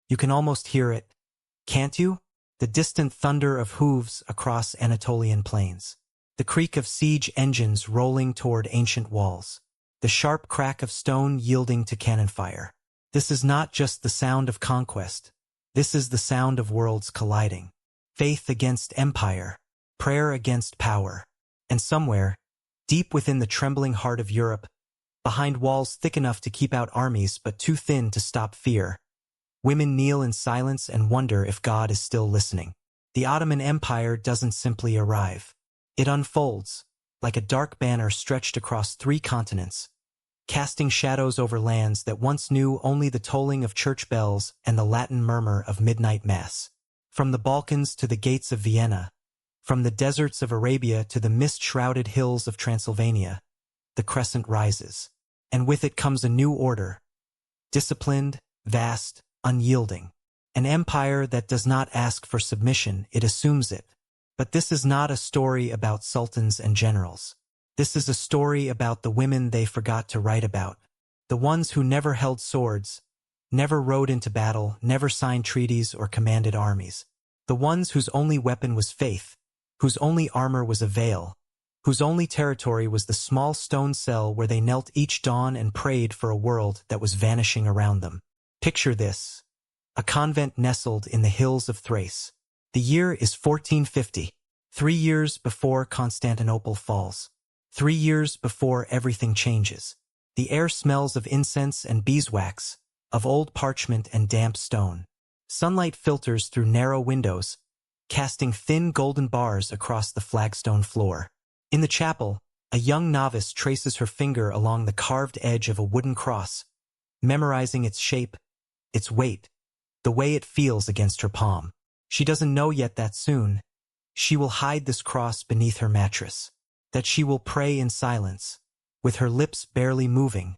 You can almost hear it, can't you? The distant thunder of hooves across Anatolian plains. The creak of siege engines rolling toward ancient walls. The sharp crack of stone yielding to cannon fire. This is not just the sound of conquest. This is the sound of worlds colliding. Faith against empire. Prayer against power. And somewhere, deep within the trembling heart of Europe, behind walls thick enough to keep out armies but too thin to stop fear, women kneel in silence and wonder if God is still listening. The Ottoman Empire doesn't simply arrive. It unfolds, like a dark banner stretched across 3 continents, casting shadows over lands that once knew only the tolling of church bells and the Latin murmur of midnight mass. From the Balkans to the gates of Vienna, from the deserts of Arabia to the mist-shrouded hills of Transylvania, the crescent rises. And with it comes a new order. Disciplined, vast, unyielding. An empire that does not ask for submission, it assumes it. But this is not a story about sultans and generals. This is a story about the women they forgot to write about. The ones who never held swords, never rode into battle, never signed treaties or commanded armies. The ones whose only weapon was faith, whose only armor was a veil, whose only territory was the small stone cell where they knelt each dawn and prayed for a world that was vanishing around them. Picture this. A convent nestled in the hills of Thrace. The year is 1450, 3 years before Constantinople falls. 3 years before everything changes. The air smells of incense and beeswax, of old parchment and damp stone. Sunlight filters through narrow windows, casting thin golden bars across the flagstone floor. In the chapel, a young novice traces her finger along the carved edge of a wooden cross, memorizing its shape, its weight, the way it feels against her palm. She doesn't know yet that soon, she will hide this cross beneath her mattress, that she will pray in silence, with her lips barely moving,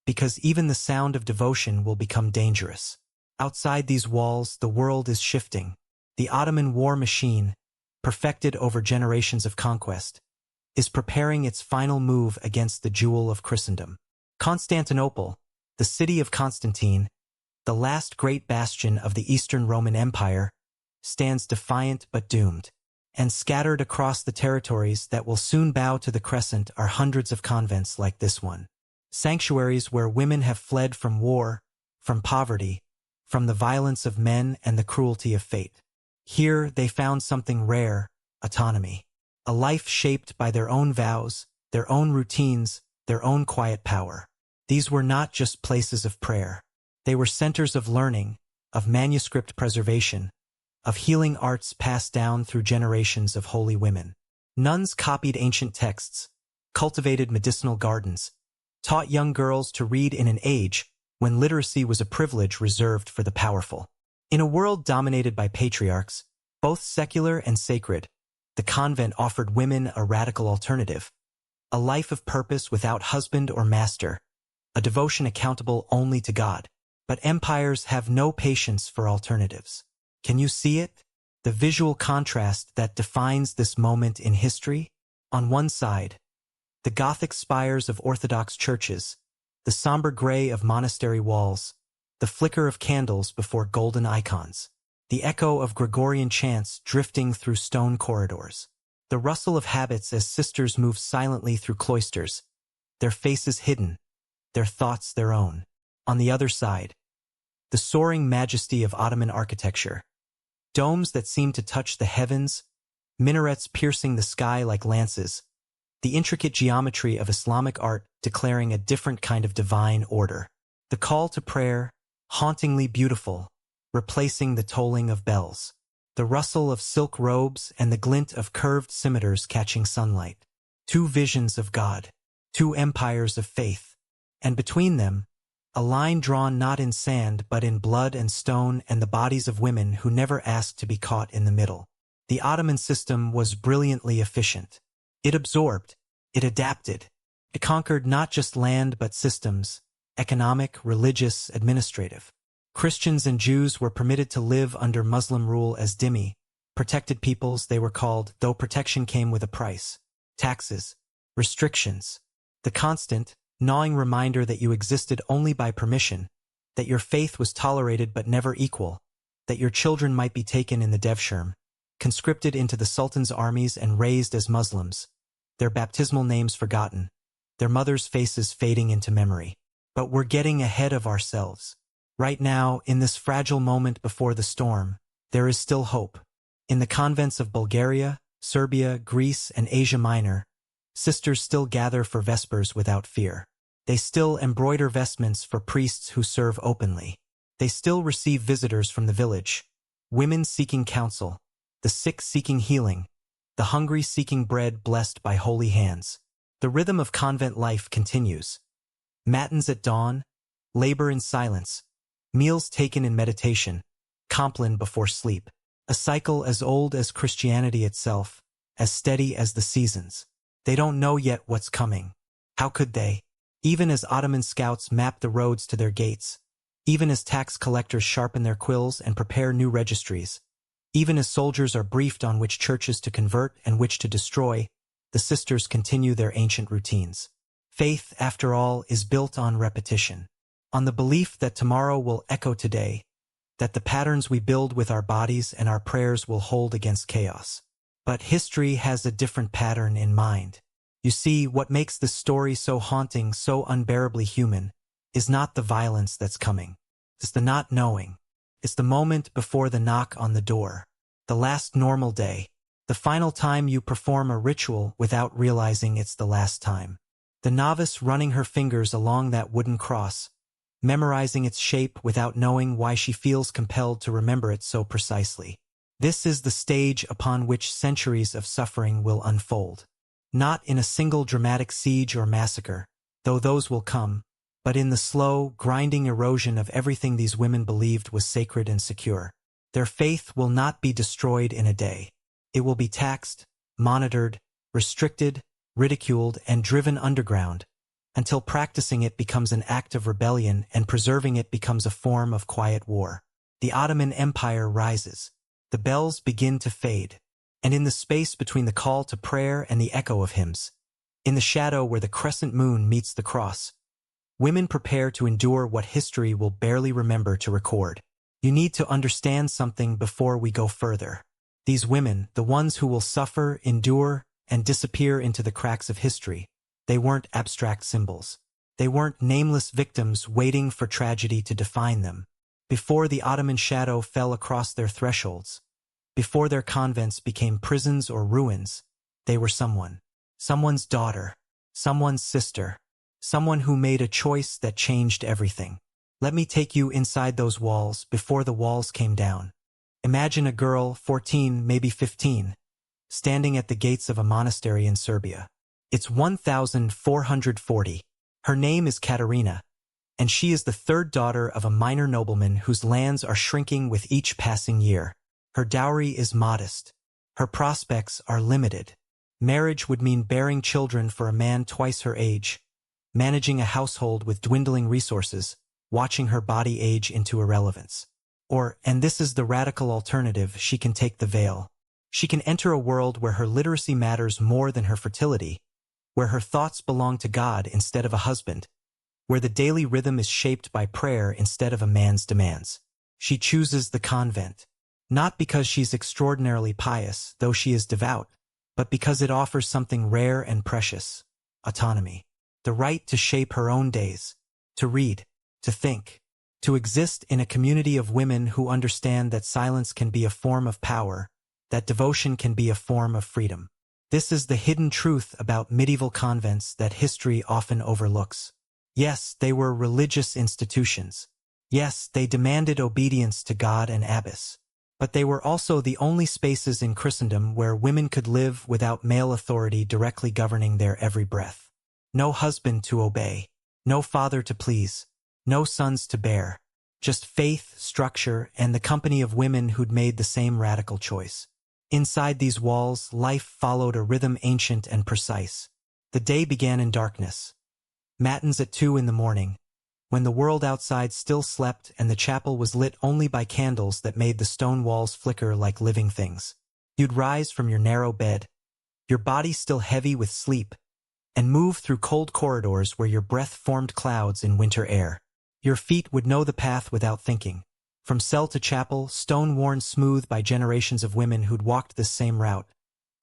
because even the sound of devotion will become dangerous. Outside these walls, the world is shifting. The Ottoman war machine, perfected over generations of conquest, is preparing its final move against the jewel of Christendom. Constantinople, the city of Constantine, the last great bastion of the Eastern Roman Empire, stands defiant but doomed. And scattered across the territories that will soon bow to the crescent are hundreds of convents like this one. Sanctuaries where women have fled from war, from poverty, from the violence of men and the cruelty of fate. Here they found something rare, autonomy. A life shaped by their own vows, their own routines, their own quiet power. These were not just places of prayer. They were centers of learning, of manuscript preservation, of healing arts passed down through generations of holy women. Nuns copied ancient texts, cultivated medicinal gardens, taught young girls to read in an age when literacy was a privilege reserved for the powerful. In a world dominated by patriarchs, both secular and sacred, the convent offered women a radical alternative. A life of purpose without husband or master, a devotion accountable only to God. But empires have no patience for alternatives. Can you see it? The visual contrast that defines this moment in history? On one side, the Gothic spires of Orthodox churches, the somber gray of monastery walls, the flicker of candles before golden icons, the echo of Gregorian chants drifting through stone corridors, the rustle of habits as sisters move silently through cloisters, their faces hidden, their thoughts their own. On the other side, the soaring majesty of Ottoman architecture, domes that seem to touch the heavens, minarets piercing the sky like lances, the intricate geometry of Islamic art declaring a different kind of divine order. The call to prayer, hauntingly beautiful, replacing the tolling of bells, the rustle of silk robes and the glint of curved scimitars catching sunlight. 2 visions of God, 2 empires of faith, and between them, a line drawn not in sand but in blood and stone and the bodies of women who never asked to be caught in the middle. The Ottoman system was brilliantly efficient. It absorbed, it adapted, it conquered not just land but systems, economic, religious, administrative. Christians and Jews were permitted to live under Muslim rule as dhimmi, protected peoples they were called, though protection came with a price. Taxes, restrictions, the constant, gnawing reminder that you existed only by permission, that your faith was tolerated but never equal, that your children might be taken in the Devshirme, conscripted into the Sultan's armies and raised as Muslims, their baptismal names forgotten, their mothers' faces fading into memory. But we're getting ahead of ourselves. Right now, in this fragile moment before the storm, there is still hope. In the convents of Bulgaria, Serbia, Greece, and Asia Minor, sisters still gather for vespers without fear. They still embroider vestments for priests who serve openly. They still receive visitors from the village, women seeking counsel, the sick seeking healing, the hungry seeking bread blessed by holy hands. The rhythm of convent life continues. Matins at dawn, labor in silence, meals taken in meditation, compline before sleep. A cycle as old as Christianity itself, as steady as the seasons. They don't know yet what's coming. How could they? Even as Ottoman scouts map the roads to their gates, even as tax collectors sharpen their quills and prepare new registries, even as soldiers are briefed on which churches to convert and which to destroy, the sisters continue their ancient routines. Faith, after all, is built on repetition, on the belief that tomorrow will echo today, that the patterns we build with our bodies and our prayers will hold against chaos. But history has a different pattern in mind. You see, what makes this story so haunting, so unbearably human, is not the violence that's coming. It's the not knowing. It's the moment before the knock on the door. The last normal day. The final time you perform a ritual without realizing it's the last time. The novice running her fingers along that wooden cross, memorizing its shape without knowing why she feels compelled to remember it so precisely. This is the stage upon which centuries of suffering will unfold. Not in a single dramatic siege or massacre, though those will come, but in the slow, grinding erosion of everything these women believed was sacred and secure. Their faith will not be destroyed in a day. It will be taxed, monitored, restricted, ridiculed, and driven underground, until practicing it becomes an act of rebellion and preserving it becomes a form of quiet war. The Ottoman Empire rises. The bells begin to fade. And in the space between the call to prayer and the echo of hymns, in the shadow where the crescent moon meets the cross, women prepare to endure what history will barely remember to record. You need to understand something before we go further. These women, the ones who will suffer, endure, and disappear into the cracks of history, they weren't abstract symbols. They weren't nameless victims waiting for tragedy to define them. Before the Ottoman shadow fell across their thresholds, before their convents became prisons or ruins, they were someone. Someone's daughter. Someone's sister. Someone who made a choice that changed everything. Let me take you inside those walls before the walls came down. Imagine a girl, 14, maybe 15, standing at the gates of a monastery in Serbia. It's 1440. Her name is Katerina, and she is the third daughter of a minor nobleman whose lands are shrinking with each passing year. Her dowry is modest. Her prospects are limited. Marriage would mean bearing children for a man twice her age, managing a household with dwindling resources, watching her body age into irrelevance. Or, and this is the radical alternative, she can take the veil. She can enter a world where her literacy matters more than her fertility, where her thoughts belong to God instead of a husband, where the daily rhythm is shaped by prayer instead of a man's demands. She chooses the convent. Not because she's extraordinarily pious, though she is devout, but because it offers something rare and precious: autonomy. The right to shape her own days, to read, to think, to exist in a community of women who understand that silence can be a form of power, that devotion can be a form of freedom. This is the hidden truth about medieval convents that history often overlooks. Yes, they were religious institutions. Yes, they demanded obedience to God and abbess. But they were also the only spaces in Christendom where women could live without male authority directly governing their every breath. No husband to obey, no father to please, no sons to bear, just faith, structure, and the company of women who'd made the same radical choice. Inside these walls, life followed a rhythm ancient and precise. The day began in darkness. Matins at 2 in the morning, when the world outside still slept and the chapel was lit only by candles that made the stone walls flicker like living things. You'd rise from your narrow bed, your body still heavy with sleep, and move through cold corridors where your breath formed clouds in winter air. Your feet would know the path without thinking. From cell to chapel, stone worn smooth by generations of women who'd walked this same route,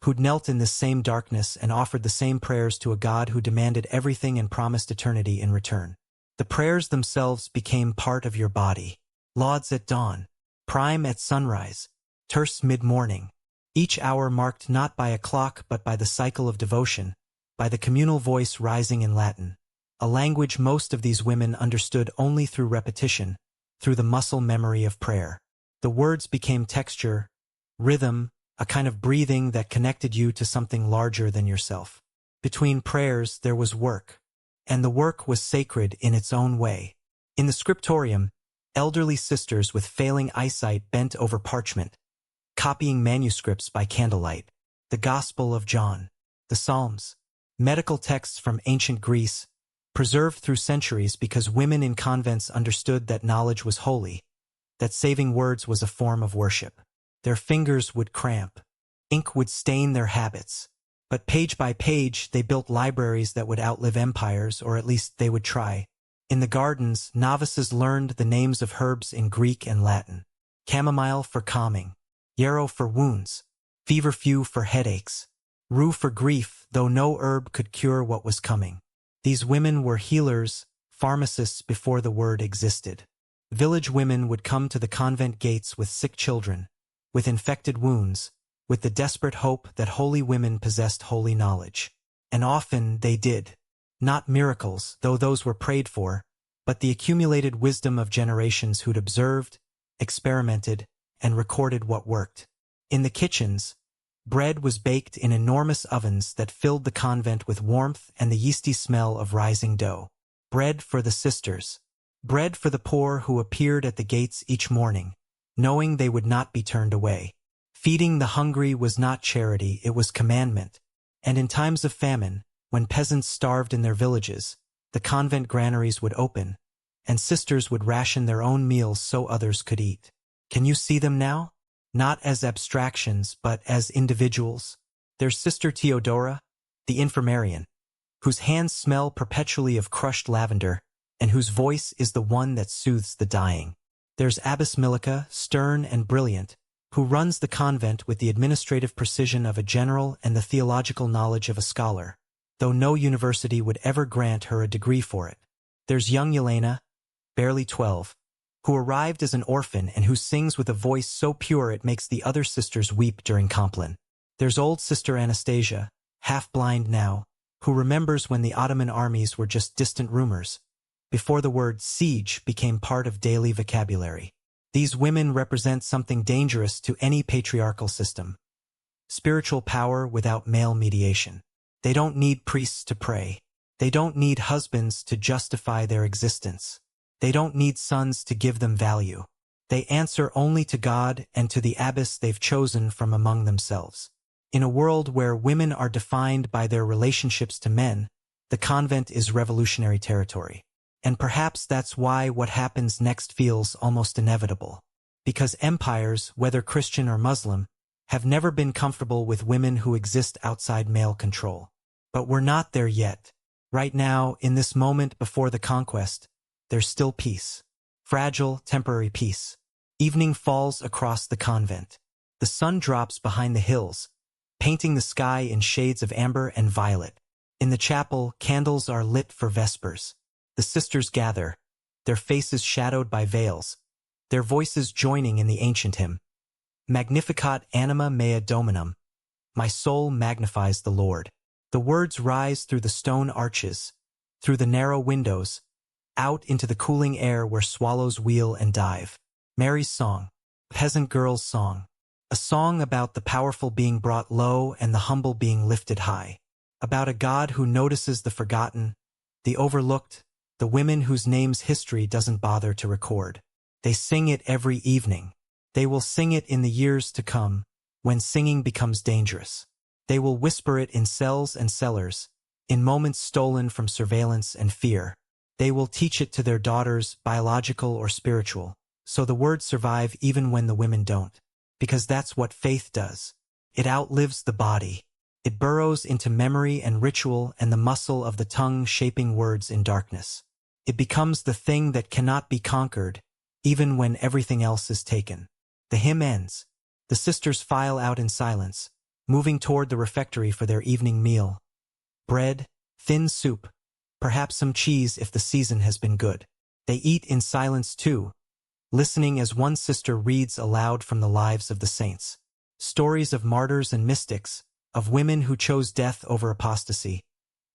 who'd knelt in this same darkness and offered the same prayers to a God who demanded everything and promised eternity in return. The prayers themselves became part of your body. Lauds at dawn, prime at sunrise, terce mid-morning. Each hour marked not by a clock but by the cycle of devotion, by the communal voice rising in Latin, a language most of these women understood only through repetition, through the muscle memory of prayer. The words became texture, rhythm, a kind of breathing that connected you to something larger than yourself. Between prayers there was work, and the work was sacred in its own way. In the scriptorium, elderly sisters with failing eyesight bent over parchment, copying manuscripts by candlelight, the Gospel of John, the Psalms, medical texts from ancient Greece, preserved through centuries because women in convents understood that knowledge was holy, that saving words was a form of worship. Their fingers would cramp, ink would stain their habits, but page by page they built libraries that would outlive empires, or at least they would try. In the gardens, novices learned the names of herbs in Greek and Latin. Chamomile for calming, yarrow for wounds, feverfew for headaches, rue for grief, though no herb could cure what was coming. These women were healers, pharmacists before the word existed. Village women would come to the convent gates with sick children, with infected wounds, with the desperate hope that holy women possessed holy knowledge. And often they did. Not miracles, though those were prayed for, but the accumulated wisdom of generations who'd observed, experimented, and recorded what worked. In the kitchens, bread was baked in enormous ovens that filled the convent with warmth and the yeasty smell of rising dough. Bread for the sisters. Bread for the poor who appeared at the gates each morning, knowing they would not be turned away. Feeding the hungry was not charity, it was commandment. And in times of famine, when peasants starved in their villages, the convent granaries would open, and sisters would ration their own meals so others could eat. Can you see them now? Not as abstractions, but as individuals. There's Sister Theodora, the infirmarian, whose hands smell perpetually of crushed lavender, and whose voice is the one that soothes the dying. There's Abbess Milica, stern and brilliant, who runs the convent with the administrative precision of a general and the theological knowledge of a scholar, though no university would ever grant her a degree for it. There's young Yelena, barely 12, who arrived as an orphan and who sings with a voice so pure it makes the other sisters weep during Compline. There's old Sister Anastasia, half-blind now, who remembers when the Ottoman armies were just distant rumors, before the word siege became part of daily vocabulary. These women represent something dangerous to any patriarchal system. Spiritual power without male mediation. They don't need priests to pray. They don't need husbands to justify their existence. They don't need sons to give them value. They answer only to God and to the abbess they've chosen from among themselves. In a world where women are defined by their relationships to men, the convent is revolutionary territory. And perhaps that's why what happens next feels almost inevitable. Because empires, whether Christian or Muslim, have never been comfortable with women who exist outside male control. But we're not there yet. Right now, in this moment before the conquest, there's still peace. Fragile, temporary peace. Evening falls across the convent. The sun drops behind the hills, painting the sky in shades of amber and violet. In the chapel, candles are lit for vespers. The sisters gather, their faces shadowed by veils, their voices joining in the ancient hymn. Magnificat anima mea Dominum. My soul magnifies the Lord. The words rise through the stone arches, through the narrow windows, out into the cooling air where swallows wheel and dive. Mary's song, peasant girl's song, a song about the powerful being brought low and the humble being lifted high, about a God who notices the forgotten, the overlooked, the women whose names history doesn't bother to record. They sing it every evening. They will sing it in the years to come, when singing becomes dangerous. They will whisper it in cells and cellars, in moments stolen from surveillance and fear. They will teach it to their daughters, biological or spiritual, so the words survive even when the women don't. Because that's what faith does. It outlives the body. It burrows into memory and ritual and the muscle of the tongue shaping words in darkness. It becomes the thing that cannot be conquered, even when everything else is taken. The hymn ends. The sisters file out in silence, moving toward the refectory for their evening meal. Bread, thin soup, perhaps some cheese if the season has been good. They eat in silence too, listening as one sister reads aloud from the lives of the saints. Stories of martyrs and mystics, of women who chose death over apostasy,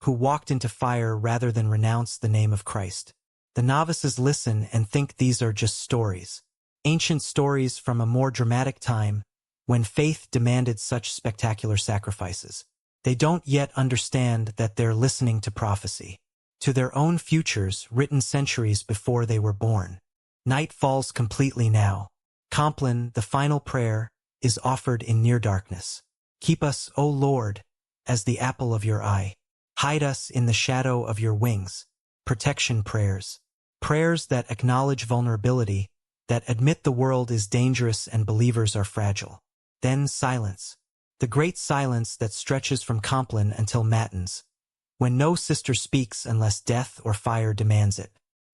who walked into fire rather than renounce the name of Christ. The novices listen and think these are just stories. Ancient stories from a more dramatic time, when faith demanded such spectacular sacrifices. They don't yet understand that they're listening to prophecy, to their own futures written centuries before they were born. Night falls completely now. Compline, the final prayer, is offered in near darkness. Keep us, O Lord, as the apple of your eye. Hide us in the shadow of your wings. Protection prayers. Prayers that acknowledge vulnerability, that admit the world is dangerous and believers are fragile. Then silence. The great silence that stretches from Compline until Matins, when no sister speaks unless death or fire demands it.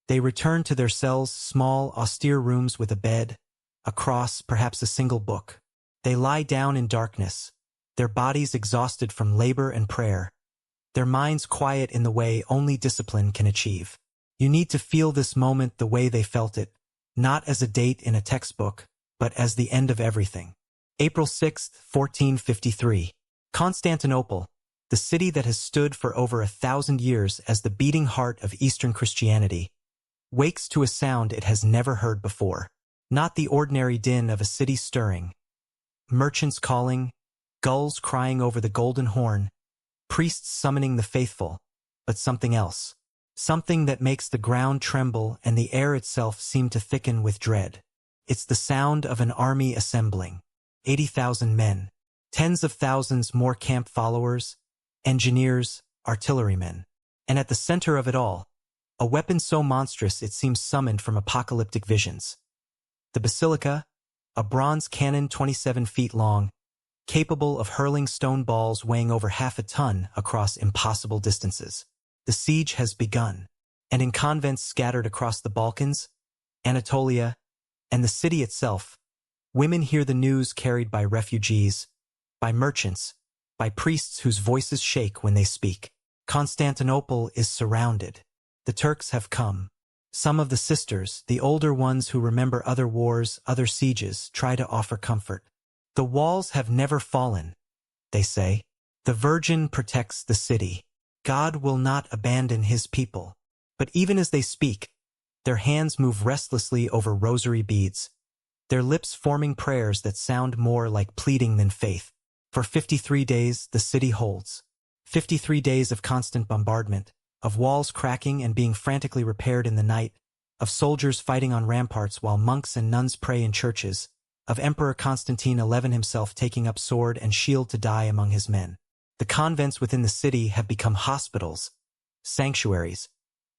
They return to their cells, small, austere rooms with a bed, a cross, perhaps a single book. They lie down in darkness, their bodies exhausted from labor and prayer, their minds quiet in the way only discipline can achieve. You need to feel this moment the way they felt it, not as a date in a textbook, but as the end of everything. April 6, 1453. Constantinople, the city that has stood for over 1,000 years as the beating heart of Eastern Christianity, wakes to a sound it has never heard before. Not the ordinary din of a city stirring, merchants calling, gulls crying over the Golden Horn, priests summoning the faithful, but something else. Something that makes the ground tremble and the air itself seem to thicken with dread. It's the sound of an army assembling. 80,000 men, tens of thousands more camp followers, engineers, artillerymen. And at the center of it all, a weapon so monstrous it seems summoned from apocalyptic visions. The basilica, a bronze cannon 27 feet long, capable of hurling stone balls weighing over half a ton across impossible distances. The siege has begun, and in convents scattered across the Balkans, Anatolia, and the city itself, women hear the news carried by refugees, by merchants, by priests whose voices shake when they speak. Constantinople is surrounded. The Turks have come. Some of the sisters, the older ones who remember other wars, other sieges, try to offer comfort. The walls have never fallen, they say. The Virgin protects the city. God will not abandon his people. But even as they speak, their hands move restlessly over rosary beads, their lips forming prayers that sound more like pleading than faith. For 53 days, the city holds. 53 days of constant bombardment, of walls cracking and being frantically repaired in the night, of soldiers fighting on ramparts while monks and nuns pray in churches, of Emperor Constantine XI himself taking up sword and shield to die among his men. The convents within the city have become hospitals, sanctuaries,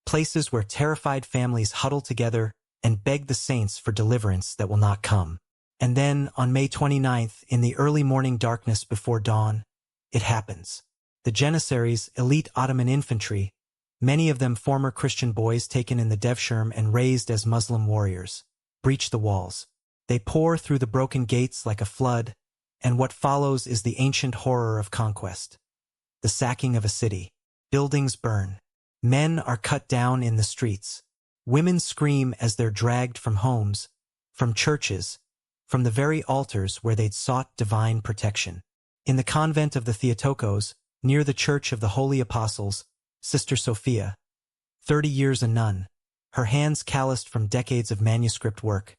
places where terrified families huddle together and beg the saints for deliverance that will not come. And then, on May 29th, in the early morning darkness before dawn, it happens. The Janissaries, elite Ottoman infantry, many of them former Christian boys taken in the Devshirme and raised as Muslim warriors, breach the walls. They pour through the broken gates like a flood, and what follows is the ancient horror of conquest. The sacking of a city. Buildings burn. Men are cut down in the streets. Women scream as they're dragged from homes, from churches, from the very altars where they'd sought divine protection. In the convent of the Theotokos, near the Church of the Holy Apostles, Sister Sophia, 30 years a nun, her hands calloused from decades of manuscript work,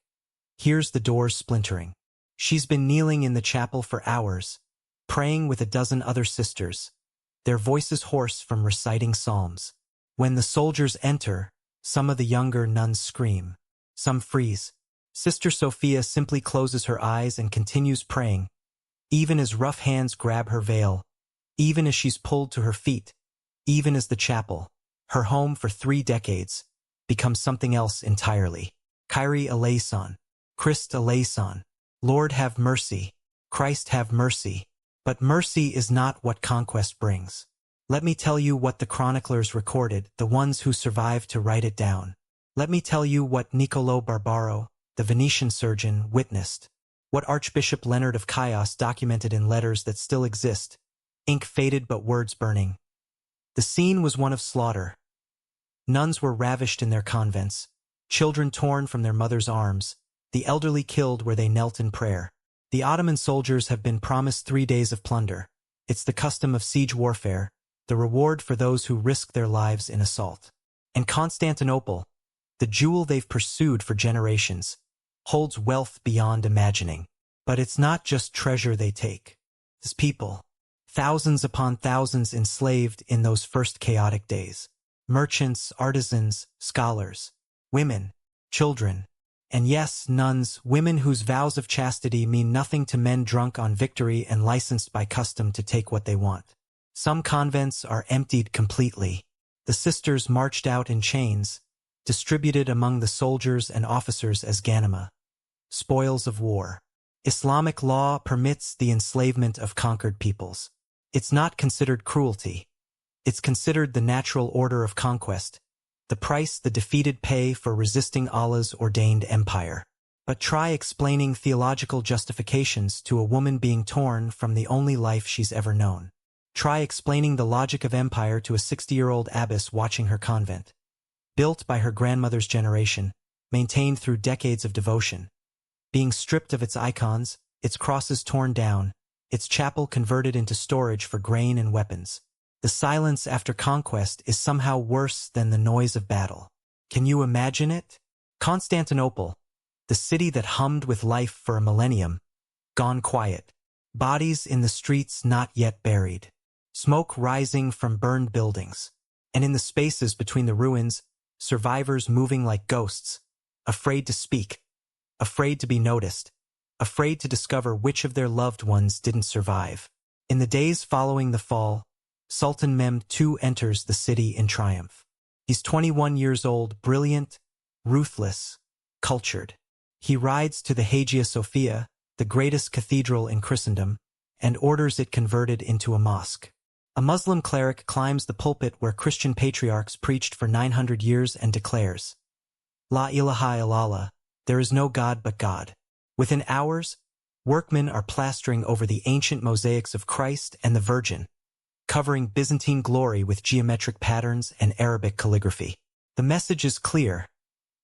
hears the doors splintering. She's been kneeling in the chapel for hours, praying with a dozen other sisters, their voices hoarse from reciting psalms. When the soldiers enter, some of the younger nuns scream, some freeze. Sister Sophia simply closes her eyes and continues praying, even as rough hands grab her veil, even as she's pulled to her feet, even as the chapel, her home for 3 decades, becomes something else entirely. Kyrie eleison, Christ eleison. Lord have mercy, Christ have mercy. But mercy is not what conquest brings. Let me tell you what the chroniclers recorded, the ones who survived to write it down. Let me tell you what Niccolò Barbaro, the Venetian surgeon, witnessed. What Archbishop Leonard of Chios documented in letters that still exist, ink faded but words burning. The scene was one of slaughter. Nuns were ravished in their convents, children torn from their mothers' arms, the elderly killed where they knelt in prayer. The Ottoman soldiers have been promised 3 days of plunder. It's the custom of siege warfare, the reward for those who risk their lives in assault. And Constantinople, the jewel they've pursued for generations, holds wealth beyond imagining. But it's not just treasure they take. It's people, thousands upon thousands enslaved in those first chaotic days. Merchants, artisans, scholars, women, children, and yes, nuns, women whose vows of chastity mean nothing to men drunk on victory and licensed by custom to take what they want. Some convents are emptied completely. The sisters marched out in chains, distributed among the soldiers and officers as ghanima, spoils of war. Islamic law permits the enslavement of conquered peoples. It's not considered cruelty. It's considered the natural order of conquest, the price the defeated pay for resisting Allah's ordained empire. But try explaining theological justifications to a woman being torn from the only life she's ever known. Try explaining the logic of empire to a 60-year-old abbess watching her convent, built by her grandmother's generation, maintained through decades of devotion, being stripped of its icons, its crosses torn down, its chapel converted into storage for grain and weapons. The silence after conquest is somehow worse than the noise of battle. Can you imagine it? Constantinople, the city that hummed with life for a millennium, gone quiet. Bodies in the streets not yet buried. Smoke rising from burned buildings. And in the spaces between the ruins, survivors moving like ghosts, afraid to speak, afraid to be noticed, afraid to discover which of their loved ones didn't survive. In the days following the fall, Sultan Mehmed II enters the city in triumph. He's 21 years old, brilliant, ruthless, cultured. He rides to the Hagia Sophia, the greatest cathedral in Christendom, and orders it converted into a mosque. A Muslim cleric climbs the pulpit where Christian patriarchs preached for 900 years and declares, La ilaha illallah, there is no God but God. Within hours, workmen are plastering over the ancient mosaics of Christ and the Virgin, covering Byzantine glory with geometric patterns and Arabic calligraphy. The message is clear.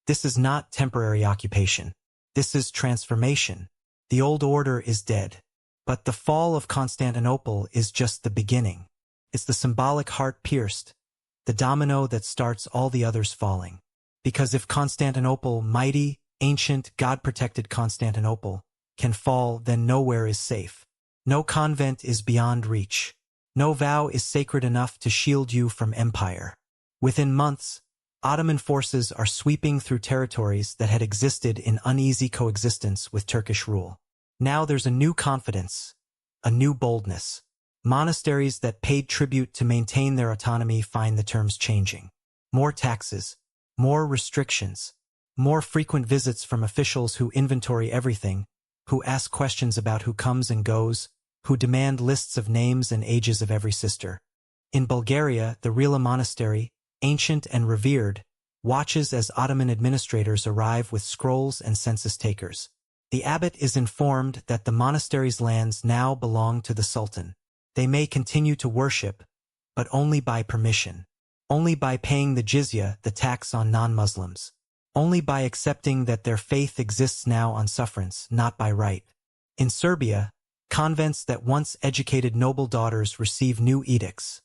This is not temporary occupation. This is transformation. The old order is dead. But the fall of Constantinople is just the beginning. It's the symbolic heart pierced, the domino that starts all the others falling. Because if Constantinople, mighty, ancient, God-protected Constantinople, can fall, then nowhere is safe. No convent is beyond reach. No vow is sacred enough to shield you from empire. Within months, Ottoman forces are sweeping through territories that had existed in uneasy coexistence with Turkish rule. Now there's a new confidence, a new boldness. Monasteries that paid tribute to maintain their autonomy find the terms changing. More taxes, more restrictions, more frequent visits from officials who inventory everything, who ask questions about who comes and goes, who demand lists of names and ages of every sister. In Bulgaria, the Rila monastery, ancient and revered, watches as Ottoman administrators arrive with scrolls and census takers. The abbot is informed that the monastery's lands now belong to the Sultan. They may continue to worship, but only by permission. Only by paying the jizya, the tax on non-Muslims. Only by accepting that their faith exists now on sufferance, not by right. In Serbia, convents that once educated noble daughters receive new edicts.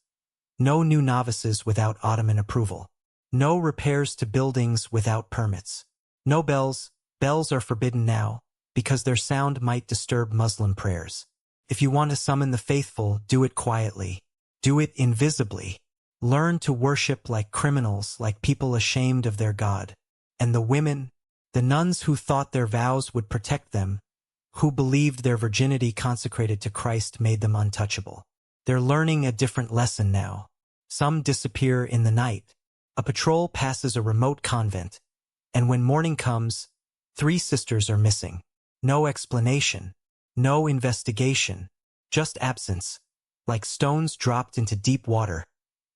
No new novices without Ottoman approval. No repairs to buildings without permits. No bells. Bells are forbidden now, because their sound might disturb Muslim prayers. If you want to summon the faithful, do it quietly. Do it invisibly. Learn to worship like criminals, like people ashamed of their God. And the women, the nuns who thought their vows would protect them, who believed their virginity consecrated to Christ made them untouchable. They're learning a different lesson now. Some disappear in the night. A patrol passes a remote convent, and when morning comes, 3 sisters are missing. No explanation, no investigation, just absence. like stones dropped into deep water,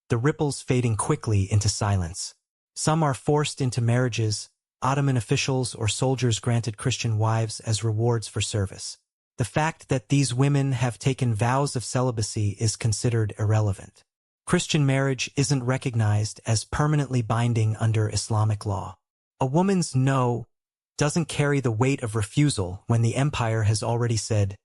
the ripples fading quickly into silence. Some are forced into marriages, Ottoman officials or soldiers granted Christian wives as rewards for service. The fact that these women have taken vows of celibacy is considered irrelevant. Christian marriage isn't recognized as permanently binding under Islamic law. A woman's no doesn't carry the weight of refusal when the empire has already said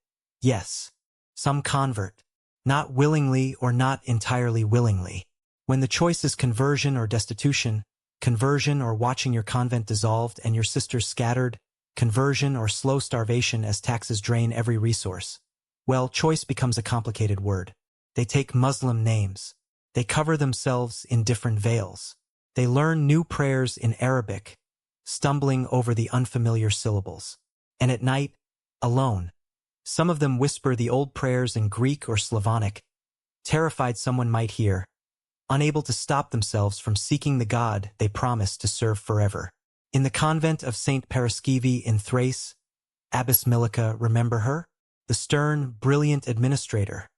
yes. Some convert, not willingly or not entirely willingly. When the choice is conversion or destitution, conversion or watching your convent dissolved and your sisters scattered, conversion or slow starvation as taxes drain every resource. Well, choice becomes a complicated word. They take Muslim names. They cover themselves in different veils. They learn new prayers in Arabic, stumbling over the unfamiliar syllables. And at night, alone, some of them whisper the old prayers in Greek or Slavonic, terrified someone might hear, unable to stop themselves from seeking the God they promised to serve forever. In the convent of St. Paraskevi in Thrace, Abbess Milica, remember her? The stern, brilliant administrator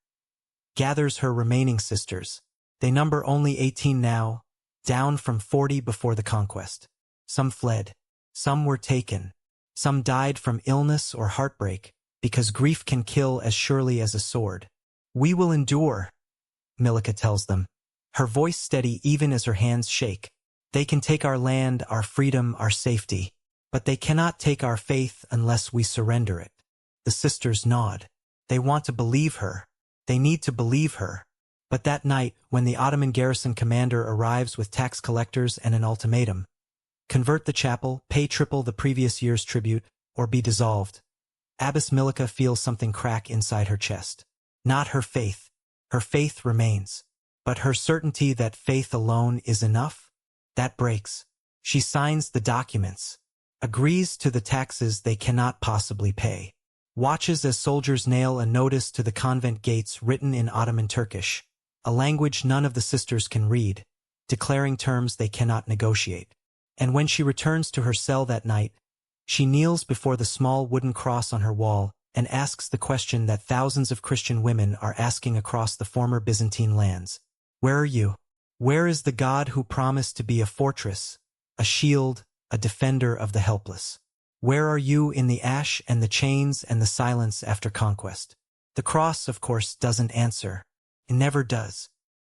gathers her remaining sisters. They number only 18 now, down from 40 before the conquest. Some fled. Some were taken. Some died from illness or heartbreak, because grief can kill as surely as a sword. We will endure, Milica tells them, her voice steady even as her hands shake. They can take our land, our freedom, our safety, but they cannot take our faith unless we surrender it. The sisters nod. They want to believe her. They need to believe her. But that night, when the Ottoman garrison commander arrives with tax collectors and an ultimatum, convert the chapel, pay triple the previous year's tribute, or be dissolved, Abbess Milica feels something crack inside her chest. Not her faith. Her faith remains. But her certainty that faith alone is enough? That breaks. She signs the documents, agrees to the taxes they cannot possibly pay, watches as soldiers nail a notice to the convent gates written in Ottoman Turkish, a language none of the sisters can read, declaring terms they cannot negotiate. And when she returns to her cell that night, she kneels before the small wooden cross on her wall and asks the question that thousands of Christian women are asking across the former Byzantine lands. Where are you? Where is the God who promised to be a fortress, a shield, a defender of the helpless? Where are you in the ash and the chains and the silence after conquest? The cross, of course, doesn't answer. It never does.